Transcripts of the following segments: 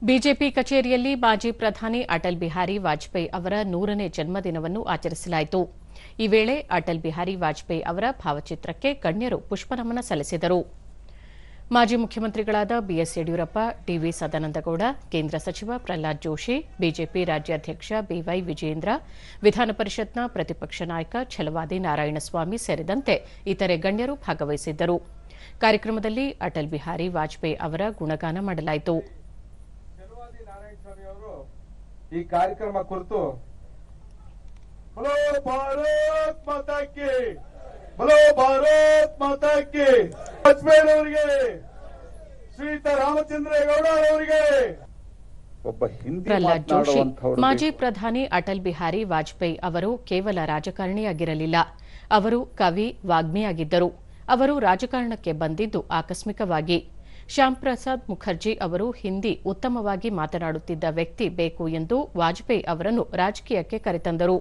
BJP ಕಚೇರಿಯಲ್ಲಿ ಮಾಜಿ ಪ್ರಧಾನಿ ಅಟಲ್ ಬಿಹಾರಿ ವಾಜಪೇಯಿ ಅವರ 100ನೇ ಜನ್ಮದಿನವನ್ನು ಆಚರಿಸಲಾಯಿತು. ಈ ವೇಳೆ ಅಟಲ್ ಬಿಹಾರಿ ವಾಜಪೇಯಿ ಅವರ ಭಾವಚಿತ್ರಕ್ಕೆ ಗಣ್ಯರು ಪುಷ್ಪನಮನ ಸಲ್ಲಿಸಿದರು. ಮಾಜಿ ಮುಖ್ಯಮಂತ್ರಿಗಳಾದ ಬಿಎಸ್ ಯಡಿಯೂರಪ್ಪ, ಡಿವಿ ಸದಾನಂದಗೌಡ, ಕೇಂದ್ರ ಸಚಿವ ಪ್ರಹ್ಲಾದ್ ಜೋಶಿ, ಬಿಜೆಪಿ ರಾಜ್ಯಾಧ್ಯಕ್ಷ ಬಿವೈ ವಿಜಯೇಂದ್ರ, ವಿಧಾನ ಪರಿಷತ್ನ ಪ್ರತಿಪಕ್ಷ ನಾಯಕ ಛಲವಾದಿ ನಾರಾಯಣಸ್ವಾಮಿ ಸೇರಿದಂತೆ ಇತರೆ ಗಣ್ಯರು ಭಾಗವಹಿಸಿದ್ದರು. ಕಾರ್ಯಕ್ರಮದಲ್ಲಿ ಅಟಲ್ ಬಿಹಾರಿ ವಾಜಪೇಯಿ ಅವರ ಗುಣಗಾನ ಮಾಡಲಾಯಿತು. ಈ ಕಾರ್ಯಕ್ರಮ ಕುರಿತು ಬಲೋ ಭಾರತ್ ಮಾತಾ ಕಿ, ಬಲೋ ಭಾರತ್ ಮಾತಾ ಕಿ, ವಾಜಪೇಯಿ ಅವರಿಗೆ, ಶ್ರೀಯುತ ರಾಮಚಂದ್ರೇಗೌಡ ಅವರಿಗೆ. ಪ್ರಹ್ಲಾದ್ ಜೋಶಿ, ಮಾಜಿ ಪ್ರಧಾನಿ ಅಟಲ್ ಬಿಹಾರಿ ವಾಜಪೇಯಿ ಅವರು ಕೇವಲ ರಾಜಕಾರಣಿಯಾಗಿರಲಿಲ್ಲ, ಅವರು ಕವಿ, ವಾಗ್ಮಿಯಾಗಿದ್ದರು. ಅವರು ರಾಜಕಾರಣಕ್ಕೆ ಬಂದಿದ್ದು ಆಕಸ್ಮಿಕವಾಗಿ. ಶ್ಯಾಮ್ ಪ್ರಸಾದ್ ಮುಖರ್ಜಿ ಅವರು ಹಿಂದಿ ಉತ್ತಮವಾಗಿ ಮಾತನಾಡುತ್ತಿದ್ದ ವ್ಯಕ್ತಿ ಬೇಕು ಎಂದು ವಾಜಪೇಯಿ ಅವರನ್ನು ರಾಜಕೀಯಕ್ಕೆ ಕರೆತಂದರು.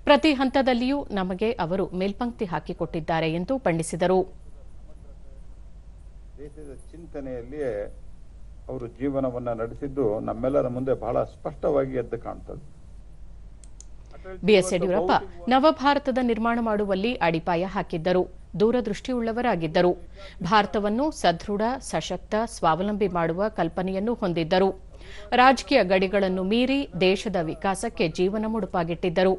ಪ್ರತಿ ಹಂತದಲ್ಲಿಯೂ ನಮಗೆ ಅವರು ಮೇಲ್ಪಂಕ್ತಿ ಹಾಕಿಕೊಟ್ಟಿದ್ದಾರೆ ಎಂದು ಬಣ್ಣಿಸಿದರು. ದೇಶದ ಚಿಂತನೆಯಲ್ಲಿಯೇ ಅವರು ಜೀವನವನ್ನು ನಡೆಸಿದ್ದು ನಮ್ಮೆಲ್ಲರ ಮುಂದೆ ಬಹಳ ಸ್ಪಷ್ಟವಾಗಿ ಎದ್ದು ಕಾಣುತ್ತದೆ. ಬಿಎಸ್ ಯಡಿಯೂರಪ್ಪ ನವಭಾರತದ ನಿರ್ಮಾಣ ಮಾಡುವಲ್ಲಿ ಅಡಿಪಾಯ ಹಾಕಿದ್ದರು. ದೂರದೃಷ್ಟಿಯುಳ್ಳವರಾಗಿದ್ದರು. ಭಾರತವನ್ನು ಸದೃಢ, ಸಶಕ್ತ, ಸ್ವಾವಲಂಬಿ ಮಾಡುವ ಕಲ್ಪನೆಯನ್ನು ಹೊಂದಿದ್ದರು. ರಾಜಕೀಯ ಗಡಿಗಳನ್ನು ಮೀರಿ ದೇಶದ ವಿಕಾಸಕ್ಕೆ ಜೀವನ ಮುಡುಪಾಗಿಟ್ಟಿದ್ದರು.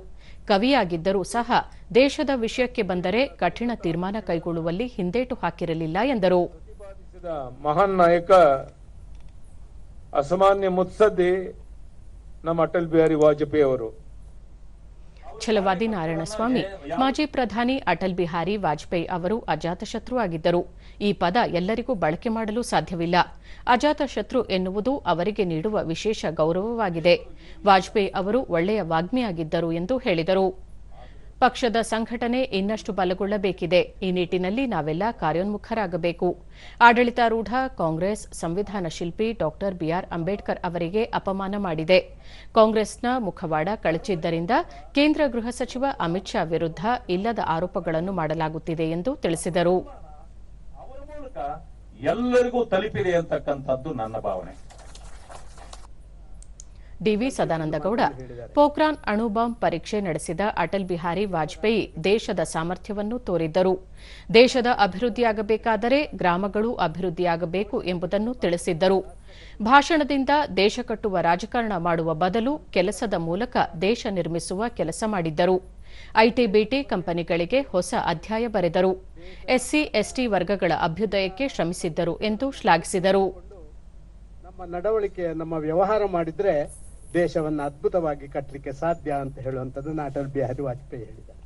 ಕವಿಯಾಗಿದ್ದರೂ ಸಹ ದೇಶದ ವಿಷಯಕ್ಕೆ ಬಂದರೆ ಕಠಿಣ ತೀರ್ಮಾನ ಕೈಗೊಳ್ಳುವಲ್ಲಿ ಹಿಂದೇಟು ಹಾಕಿರಲಿಲ್ಲ ಎಂದರು. ಮಹಾನ್ ನಾಯಕ, ಅಸಾಮಾನ್ಯ ಮುತ್ಸದ್ದಿ ನಮ್ಮ ಅಟಲ್ ಬಿಹಾರಿ ವಾಜಪೇಯಿ ಅವರು. ಛಲವಾದಿ ನಾರಾಯಣಸ್ವಾಮಿ, ಮಾಜಿ ಪ್ರಧಾನಿ ಅಟಲ್ ಬಿಹಾರಿ ವಾಜಪೇಯಿ ಅವರು ಅಜಾತಶತ್ರು ಆಗಿದ್ದರು. ಈ ಪದ ಎಲ್ಲರಿಗೂ ಬಳಕೆ ಮಾಡಲು ಸಾಧ್ಯವಿಲ್ಲ. ಅಜಾತಶತ್ರು ಎನ್ನುವುದು ಅವರಿಗೆ ನೀಡುವ ವಿಶೇಷ ಗೌರವವಾಗಿದೆ. ವಾಜಪೇಯಿ ಅವರು ಒಳ್ಳೆಯ ವಾಗ್ಮಿಯಾಗಿದ್ದರು ಎಂದು ಹೇಳಿದರು. ಪಕ್ಷದ ಸಂಘಟನೆ ಇನ್ನಷ್ಟು ಬಲಗೊಳ್ಳಬೇಕಿದೆ. ಈ ನಿಟ್ಟಿನಲ್ಲಿ ನಾವೆಲ್ಲ ಕಾರ್ಯೋನ್ಮುಖರಾಗಬೇಕು. ಆಡಳಿತಾರೂಢ ಕಾಂಗ್ರೆಸ್ ಸಂವಿಧಾನ ಶಿಲ್ಪಿ ಡಾ ಬಿಆರ್ ಅಂಬೇಡ್ಕರ್ ಅವರಿಗೆ ಅಪಮಾನ ಮಾಡಿದೆ. ಕಾಂಗ್ರೆಸ್ನ ಮುಖವಾಡ ಕಳಚಿದ್ದರಿಂದ ಕೇಂದ್ರ ಗೃಹ ಸಚಿವ ಅಮಿತ್ ಶಾ ವಿರುದ್ಧ ಇಲ್ಲದ ಆರೋಪಗಳನ್ನು ಮಾಡಲಾಗುತ್ತಿದೆ ಎಂದು ತಿಳಿಸಿದರು. ಅವರ ಮೂಲಕ ಎಲ್ಲರಿಗೂ ತಲುಪಿದೆ ಅಂತಕ್ಕಂಥದ್ದು ನನ್ನ ಭಾವನೆ. ಡಿವಿ ಸದಾನಂದಗೌಡ, ಪೋಖ್ರಾನ್ ಅಣು ಬಾಂಬ್ ಪರೀಕ್ಷೆ ನಡೆಸಿದ ಅಟಲ್ ಬಿಹಾರಿ ವಾಜಪೇಯಿ ದೇಶದ ಸಾಮರ್ಥ್ಯವನ್ನು ತೋರಿದ್ದರು. ದೇಶದ ಅಭಿವೃದ್ಧಿಯಾಗಬೇಕಾದರೆ ಗ್ರಾಮಗಳು ಅಭಿವೃದ್ಧಿಯಾಗಬೇಕು ಎಂಬುದನ್ನು ತಿಳಿಸಿದ್ದರು. ಭಾಷಣದಿಂದ ದೇಶ ಕಟ್ಟುವ ರಾಜಕಾರಣ ಮಾಡುವ ಬದಲು ಕೆಲಸದ ಮೂಲಕ ದೇಶ ನಿರ್ಮಿಸುವ ಕೆಲಸ ಮಾಡಿದ್ದರು. ಐಟಿ ಬಿಟಿ ಕಂಪನಿಗಳಿಗೆ ಹೊಸ ಅಧ್ಯಾಯ ಬರೆದರು. ಎಸ್ಸಿ ಎಸ್ಟಿ ವರ್ಗಗಳ ಅಭ್ಯುದಯಕ್ಕೆ ಶ್ರಮಿಸಿದ್ದರು ಎಂದು ಶ್ಲಾಘಿಸಿದರು. ನಮ್ಮ ನಡವಳಿಕೆ, ನಮ್ಮ ವ್ಯವಹಾರ ಮಾಡಿದ್ರೆ ದೇಶವನ್ನು ಅದ್ಭುತವಾಗಿ ಕಟ್ಟಲಿಕ್ಕೆ ಸಾಧ್ಯ ಅಂತ ಹೇಳುವಂಥದ್ದನ್ನು ಅಟಲ್ ಬಿಹಾರಿ ವಾಜಪೇಯಿ ಹೇಳಿದ್ದಾರೆ.